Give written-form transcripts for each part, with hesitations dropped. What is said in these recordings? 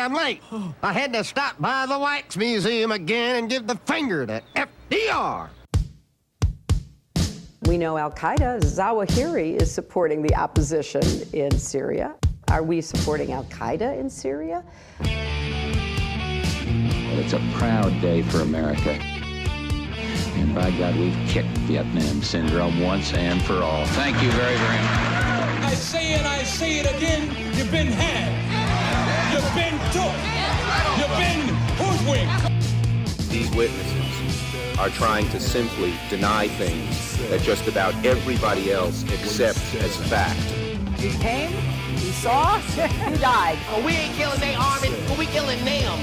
sorry I'm late. I had to stop by the Wax Museum again and give the finger to FDR. We know al-Qaeda, Zawahiri, is supporting the opposition in Syria. Are we supporting al-Qaeda in Syria? Well, it's a proud day for America. And by God, we've kicked Vietnam syndrome once and for all. Thank you very, very much. I say it again, you've been had. You've been took. You've been hoodwinked. These witnesses are trying to simply deny things that just about everybody else accepts as fact. He came, he saw, he died. Well, we ain't killing their army, but we killing them.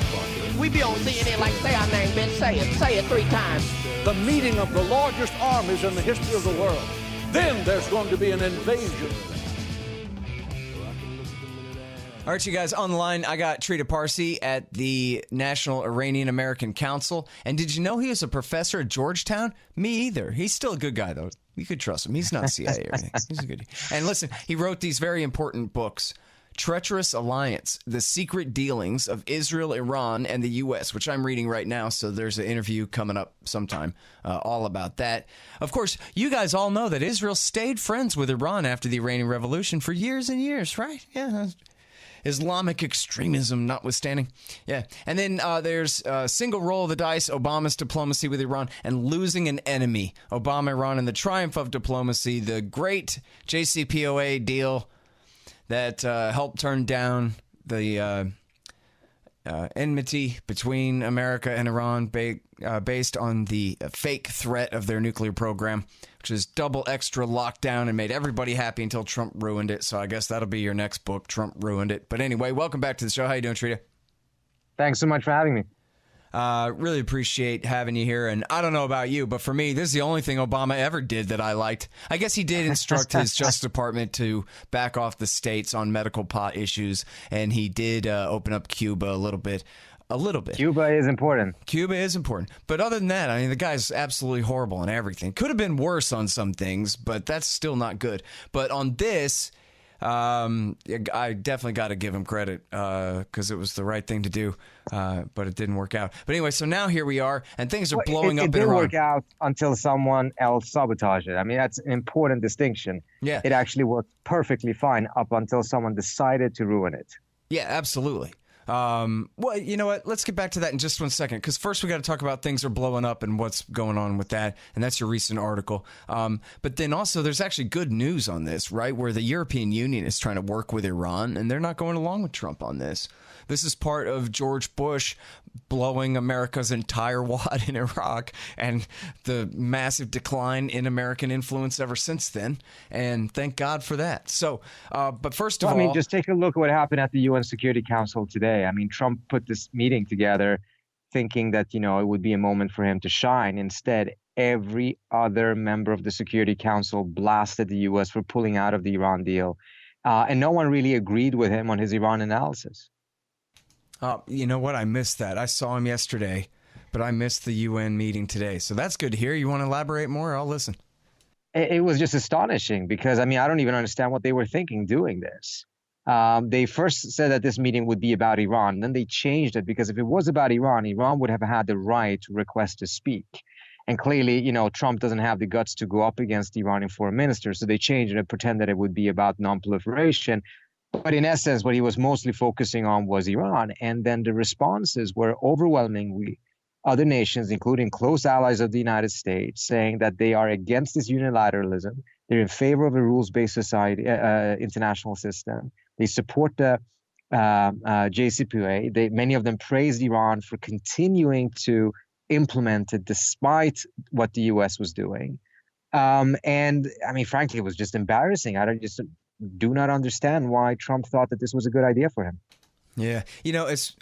We be on CNN like say our name, bitch. Say it 3 times. The meeting of the largest armies in the history of the world. Then there's going to be an invasion. All right, you guys, on the line, I got Trita Parsi at the National Iranian American Council. And did you know he was a professor at Georgetown? Me either. He's still a good guy, though. You could trust him. He's not CIA or anything. He's a good. And listen, he wrote these very important books. Treacherous Alliance, The Secret Dealings of Israel, Iran, and the U.S., which I'm reading right now, so there's an interview coming up sometime all about that. Of course, you guys all know that Israel stayed friends with Iran after the Iranian Revolution for years and years, right? Yeah, Islamic extremism notwithstanding. Yeah. And then there's a single roll of the dice, Obama's diplomacy with Iran and losing an enemy, Obama, Iran, and the triumph of diplomacy, the great JCPOA deal that helped turn down the enmity between America and Iran based on the fake threat of their nuclear program, which is double extra lockdown and made everybody happy until Trump ruined it. So I guess that'll be your next book, Trump Ruined It. But anyway, welcome back to the show. How you doing, Trita? Thanks so much for having me. Really appreciate having you here. And I don't know about you, but for me, this is the only thing Obama ever did that I liked. I guess he did instruct his Justice Department to back off the states on medical pot issues. And he did open up Cuba a little bit. Cuba is important. Cuba is important. But other than that, I mean, the guy's absolutely horrible on everything. Could have been worse on some things, but that's still not good. But on this, I definitely got to give him credit because it was the right thing to do, but it didn't work out. But anyway, so now here we are, and things are blowing up in Iran. It didn't work out until someone else sabotaged it. I mean, that's an important distinction. Yeah. It actually worked perfectly fine up until someone decided to ruin it. Yeah, absolutely. Well, you know what? Let's get back to that in just 1 second, because first we got to talk about things are blowing up and what's going on with that, and that's your recent article. But then also there's actually good news on this, right, where the European Union is trying to work with Iran, and they're not going along with Trump on this. This is part of George Bush blowing America's entire wad in Iraq and the massive decline in American influence ever since then. And thank God for that. So, but first of all, I mean, just take a look at what happened at the UN Security Council today. I mean, Trump put this meeting together thinking that, you know, it would be a moment for him to shine. Instead, every other member of the Security Council blasted the U.S. for pulling out of the Iran deal. And no one really agreed with him on his Iran analysis. You know what? I missed that. I saw him yesterday, but I missed the UN meeting today. So that's good to hear. You want to elaborate more? I'll listen. It was just astonishing because, I mean, I don't even understand what they were thinking doing this. They first said that this meeting would be about Iran. And then they changed it because if it was about Iran, Iran would have had the right to request to speak. And clearly, you know, Trump doesn't have the guts to go up against the Iranian foreign minister. So they changed it and pretended it would be about nonproliferation. But in essence, what he was mostly focusing on was Iran. And then the responses were overwhelmingly other nations, including close allies of the United States, saying that they are against this unilateralism. They're in favor of a rules-based society, international system. They support the JCPOA. Many of them praised Iran for continuing to implement it despite what the U.S. was doing. And I mean, frankly, it was just embarrassing. I do not understand why Trump thought that this was a good idea for him. Yeah. You know, it's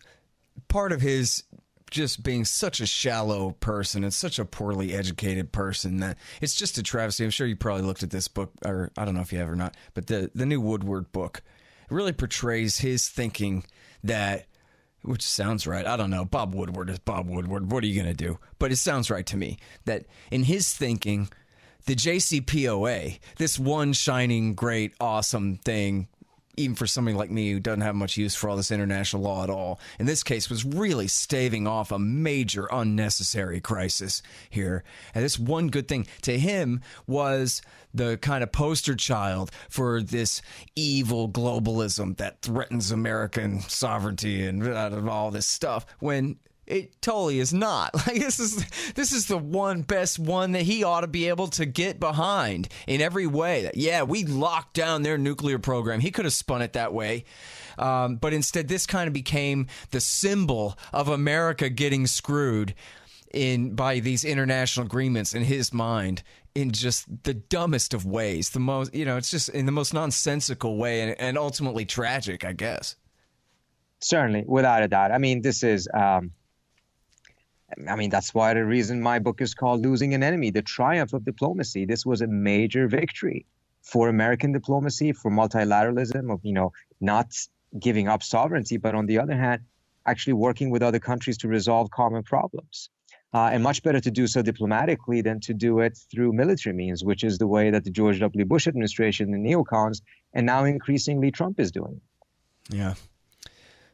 part of his just being such a shallow person and such a poorly educated person that it's just a travesty. I'm sure you probably looked at this book, or I don't know if you have or not, but the new Woodward book really portrays his thinking that, which sounds right. I don't know. Bob Woodward is Bob Woodward. What are you going to do? But it sounds right to me that in his thinking, the JCPOA, this one shining, great, awesome thing, even for somebody like me who doesn't have much use for all this international law at all, in this case was really staving off a major unnecessary crisis here. And this one good thing to him was the kind of poster child for this evil globalism that threatens American sovereignty and all this stuff, when it totally is not. Like, this is the one best one that he ought to be able to get behind in every way. That, yeah, we locked down their nuclear program. He could have spun it that way. But instead, this kind of became the symbol of America getting screwed by these international agreements in his mind, in just the dumbest of ways. The most, it's just in the most nonsensical way, and ultimately tragic, I guess. Certainly, without a doubt. I mean, this is, that's why the reason my book is called Losing an Enemy, The Triumph of Diplomacy. This was a major victory for American diplomacy, for multilateralism, of, not giving up sovereignty, but on the other hand, actually working with other countries to resolve common problems. And much better to do so diplomatically than to do it through military means, which is the way that the George W. Bush administration, the neocons, and now increasingly Trump is doing. Yeah.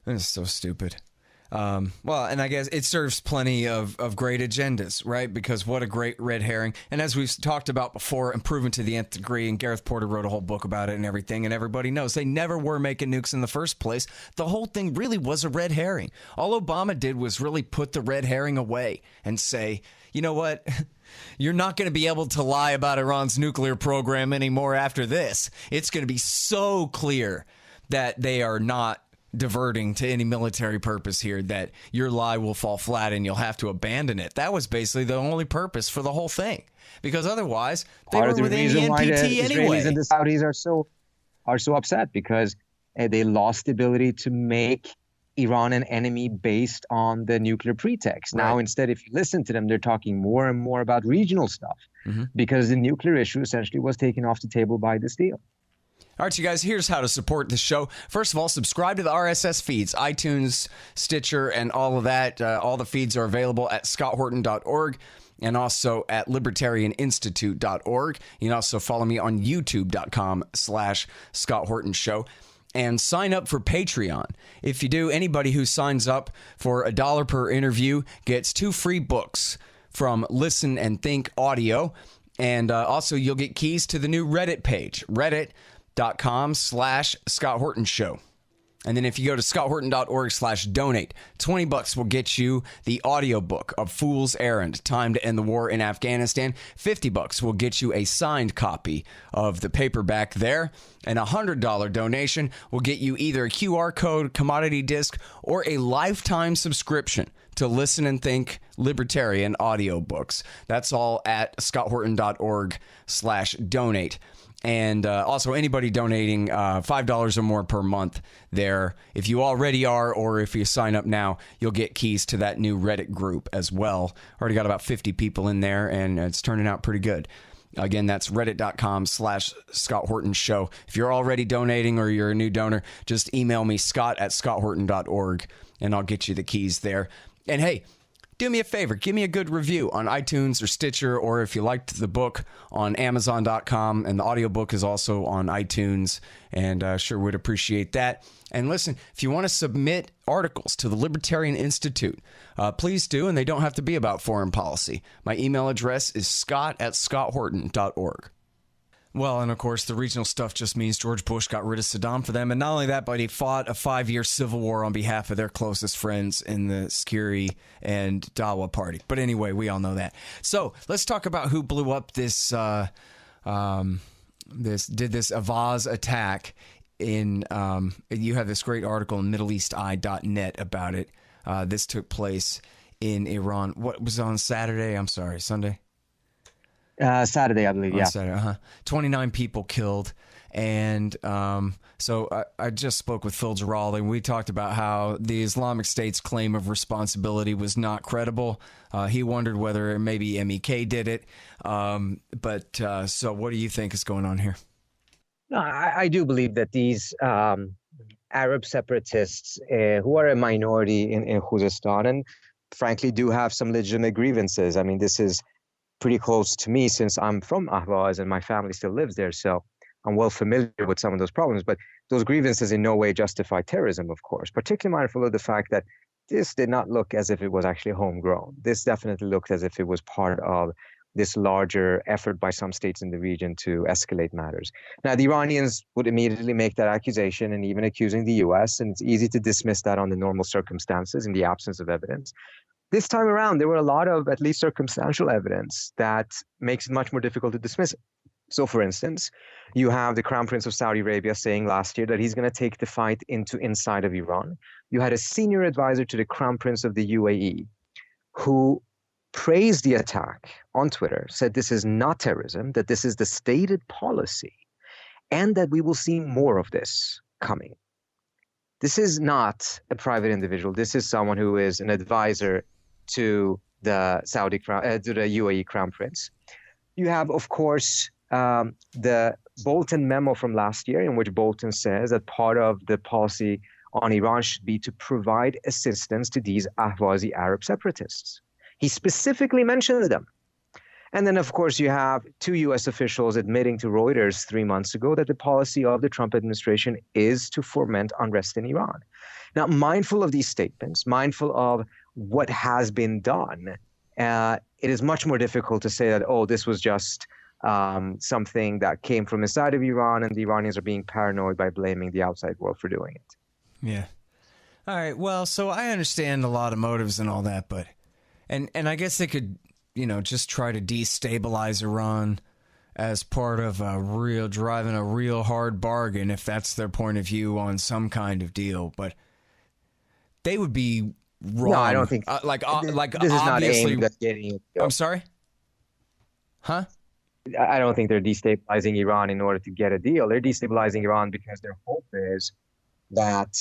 That's so stupid. Well, and I guess it serves plenty of great agendas, right? Because what a great red herring. And as we've talked about before, and proven to the nth degree, and Gareth Porter wrote a whole book about it and everything, and everybody knows they never were making nukes in the first place. The whole thing really was a red herring. All Obama did was really put the red herring away and say, you know what? You're not going to be able to lie about Iran's nuclear program anymore after this. It's going to be so clear that they are not diverting to any military purpose here, that your lie will fall flat and you'll have to abandon it. That was basically the only purpose for the whole thing, because otherwise they were within the NPT anyway. Israelis and the Saudis are so upset because they lost the ability to make Iran an enemy based on the nuclear pretext. Now, instead, if you listen to them, they're talking more and more about regional stuff, because the nuclear issue essentially was taken off the table by this deal. All right, you guys, here's how to support the show. First of all, subscribe to the RSS feeds, iTunes, Stitcher, and all of that. All the feeds are available at scotthorton.org and also at libertarianinstitute.org. You can also follow me on youtube.com/Scott Horton Show. And sign up for Patreon. If you do, anybody who signs up for $1 per interview gets 2 free books from Listen and Think Audio. And also, you'll get keys to the new Reddit page, reddit.com/Scott Horton Show. And then if you go to scotthorton.org/donate, $20 will get you the audiobook of Fool's Errand, Time to End the War in Afghanistan. $50 will get you a signed copy of the paperback there. And a $100 donation will get you either a QR code, commodity disc, or a lifetime subscription to Listen and Think Libertarian audiobooks. That's all at scotthorton.org/donate. And also, anybody donating $5 or more per month there, if you already are, or if you sign up now, you'll get keys to that new Reddit group as well. Already got about 50 people in there, and it's turning out pretty good. Again, that's reddit.com/Scott Horton Show. If you're already donating or you're a new donor, just email me, scott@scotthorton.org, and I'll get you the keys there. And hey, do me a favor, give me a good review on iTunes or Stitcher, or if you liked the book, on Amazon.com, and the audiobook is also on iTunes, and sure would appreciate that. And listen, if you want to submit articles to the Libertarian Institute, please do, and they don't have to be about foreign policy. My email address is scott@scotthorton.org. Well, and of course, the regional stuff just means George Bush got rid of Saddam for them. And not only that, but he fought a 5-year civil war on behalf of their closest friends in the Skiri and Dawa party. But anyway, we all know that. So let's talk about who blew up this Ahvaz attack. You have this great article in MiddleEastEye.net about it. This took place in Iran. What was on Saturday? I'm sorry, Sunday? Saturday, I believe, yeah. Saturday, 29 people killed. And so I just spoke with Phil Giraldi, and we talked about how the Islamic State's claim of responsibility was not credible. He wondered whether maybe MEK did it. So what do you think is going on here? No, I do believe that these Arab separatists, who are a minority in Khuzestan, and frankly do have some legitimate grievances. I mean, this is pretty close to me since I'm from Ahvaz and my family still lives there. So I'm well familiar with some of those problems. But those grievances in no way justify terrorism, of course, particularly mindful of the fact that this did not look as if it was actually homegrown. This definitely looked as if it was part of this larger effort by some states in the region to escalate matters. Now, the Iranians would immediately make that accusation and even accusing the US, and it's easy to dismiss that on the normal circumstances in the absence of evidence. This time around, there were a lot of at least circumstantial evidence that makes it much more difficult to dismiss it. So, for instance, you have the Crown Prince of Saudi Arabia saying last year that he's going to take the fight into inside of Iran. You had a senior advisor to the Crown Prince of the UAE who praised the attack on Twitter, said this is not terrorism, that this is the stated policy, and that we will see more of this coming. This is not a private individual. This is someone who is an advisor to the UAE Crown Prince. You have, of course, the Bolton memo from last year, in which Bolton says that part of the policy on Iran should be to provide assistance to these Ahvazi Arab separatists. He specifically mentioned them. And then, of course, you have 2 U.S. officials admitting to Reuters 3 months ago that the policy of the Trump administration is to foment unrest in Iran. Now, mindful of these statements, mindful of what has been done, it is much more difficult to say that, oh, this was just something that came from inside of Iran and the Iranians are being paranoid by blaming the outside world for doing it. Yeah. All right. Well, so I understand a lot of motives and all that, but and I guess they could, just try to destabilize Iran as part of driving a real hard bargain if that's their point of view on some kind of deal, but they would be wrong. No, I don't think this is not aimed at getting it. I'm sorry? Huh? I don't think they're destabilizing Iran in order to get a deal. They're destabilizing Iran because their hope is that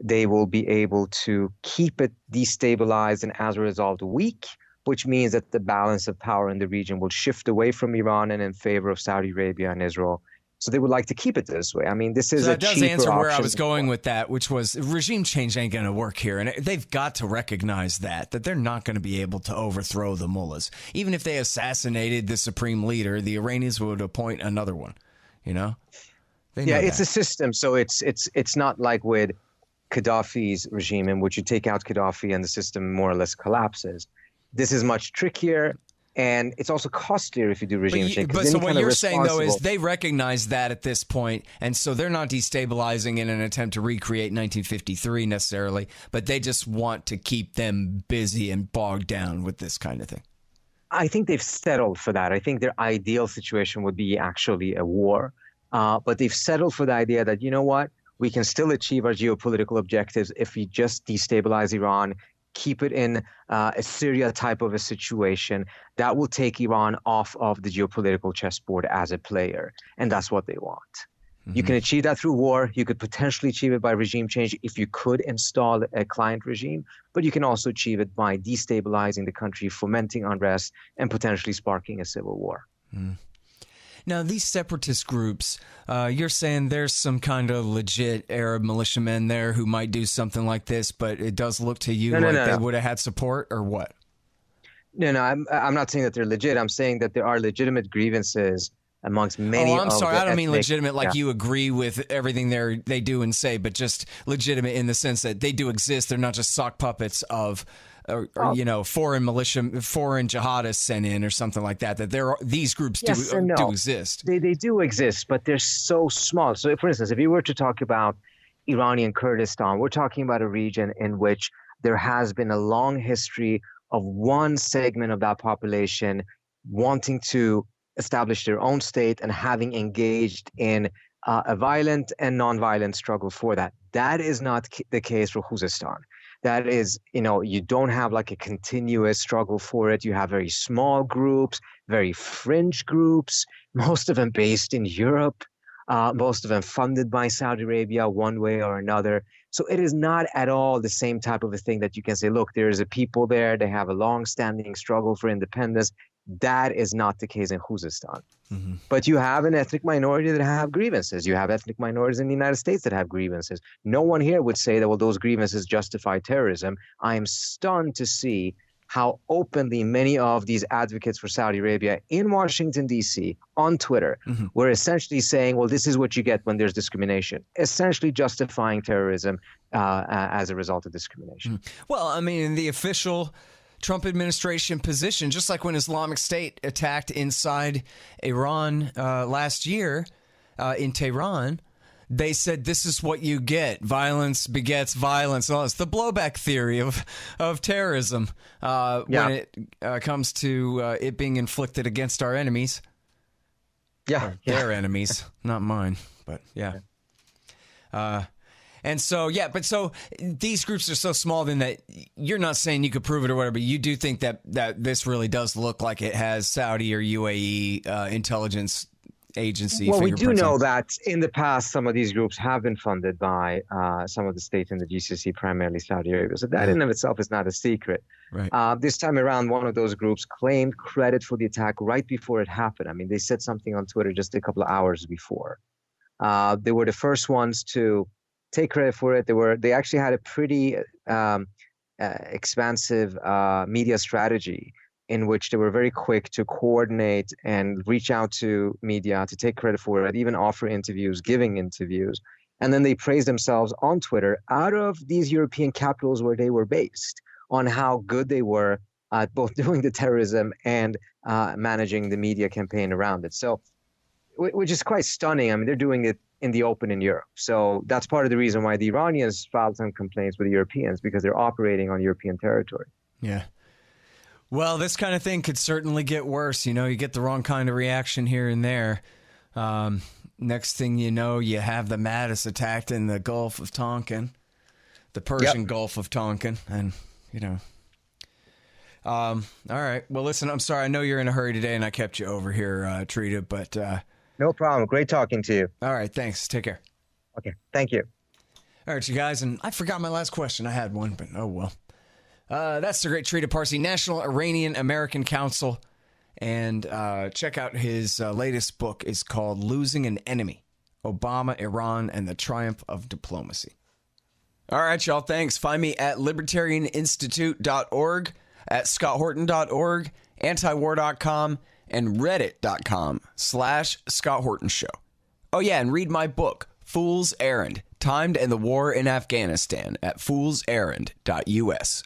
they will be able to keep it destabilized and as a result weak, which means that the balance of power in the region will shift away from Iran and in favor of Saudi Arabia and Israel. So they would like to keep it this way. I mean, this is so a that does cheaper answer where I option. was going with that, which was regime change ain't going to work here. And they've got to recognize that they're not going to be able to overthrow the mullahs. Even if they assassinated the supreme leader, the Iranians would appoint another one, They know it's that. a system. So it's not like with Gaddafi's regime in which you take out Gaddafi and the system more or less collapses. This is much trickier, and it's also costlier if you do regime change. But so what you're saying, though, is they recognize that at this point, and so they're not destabilizing in an attempt to recreate 1953 necessarily, but they just want to keep them busy and bogged down with this kind of thing. I think they've settled for that. I think their ideal situation would be actually a war, but they've settled for the idea that, you know what, we can still achieve our geopolitical objectives if we just destabilize Iran, keep it in a Syria type of a situation that will take Iran off of the geopolitical chessboard as a player. And that's what they want. Mm-hmm. You can achieve that through war. You could potentially achieve it by regime change if you could install a client regime, but you can also achieve it by destabilizing the country, fomenting unrest, and potentially sparking a civil war. Mm. Now, these separatist groups, you're saying there's some kind of legit Arab militiamen there who might do something like this, but it does look to you they would have had support, or what? No, I'm not saying that they're legit. I'm saying that there are legitimate grievances amongst many. Oh, I'm sorry. I don't mean ethnic, legitimate like you agree with everything they do and say, but just legitimate in the sense that they do exist. They're not just sock puppets of foreign militia, foreign jihadists sent in or something like that. That these groups do exist. They do exist, but they're so small. So, for instance, if you were to talk about Iranian Kurdistan, we're talking about a region in which there has been a long history of one segment of that population wanting to establish their own state and having engaged in a violent and non-violent struggle for that. That is not the case for Khuzestan. That is, you don't have like a continuous struggle for it. You have very small groups, very fringe groups, most of them based in Europe, most of them funded by Saudi Arabia one way or another. So it is not at all the same type of a thing that you can say, look, there is a people there, they have a long-standing struggle for independence. That is not the case in Khuzestan. Mm-hmm. But you have an ethnic minority that have grievances. You have ethnic minorities in the United States that have grievances. No one here would say that, well, those grievances justify terrorism. I am stunned to see how openly many of these advocates for Saudi Arabia in Washington, D.C., on Twitter, were essentially saying, well, this is what you get when there's discrimination, essentially justifying terrorism as a result of discrimination. Well, I mean, in the official Trump administration position, just like when Islamic State attacked inside Iran last year in Tehran, they said this is what you get. Violence begets violence. And all this. The blowback theory of terrorism when it comes to it being inflicted against our enemies. Their enemies, not mine. But yeah. And so, so these groups are so small then that you're not saying you could prove it or whatever, but you do think that this really does look like it has Saudi or UAE intelligence agency. Well, we do know that in the past, some of these groups have been funded by some of the states in the GCC, primarily Saudi Arabia. So that in and of itself is not a secret. Right. This time around, one of those groups claimed credit for the attack right before it happened. I mean, they said something on Twitter just a couple of hours before. They were the first ones to take credit for it. They actually had a pretty expansive media strategy in which they were very quick to coordinate and reach out to media to take credit for it, even offer interviews, giving interviews. And then they praised themselves on Twitter out of these European capitals where they were based on how good they were at both doing the terrorism and managing the media campaign around it. So, which is quite stunning. I mean, they're doing it in the open in Europe. So that's part of the reason why the Iranians filed some complaints with the Europeans, because they're operating on European territory. Yeah. Well, this kind of thing could certainly get worse. You know, you get the wrong kind of reaction here and there. Next thing you know, you have the Mattis attacked in the Gulf of Tonkin, the Persian Gulf of Tonkin, and, you know. All right. Well, listen, I'm sorry. I know you're in a hurry today, and I kept you over here, Trita, but... No problem. Great talking to you. All right. Thanks. Take care. Okay. Thank you. All right, you guys, and I forgot my last question. I had one, but oh well. That's the great Trita Parsi, National Iranian American Council. And check out his latest book. It's called Losing an Enemy, Obama, Iran, and the Triumph of Diplomacy. All right, y'all. Thanks. Find me at libertarianinstitute.org, at scotthorton.org, antiwar.com, and reddit.com/Scott Horton Show. Oh, yeah, and read my book, Fool's Errand, Timed and the War in Afghanistan, at foolserrand.us.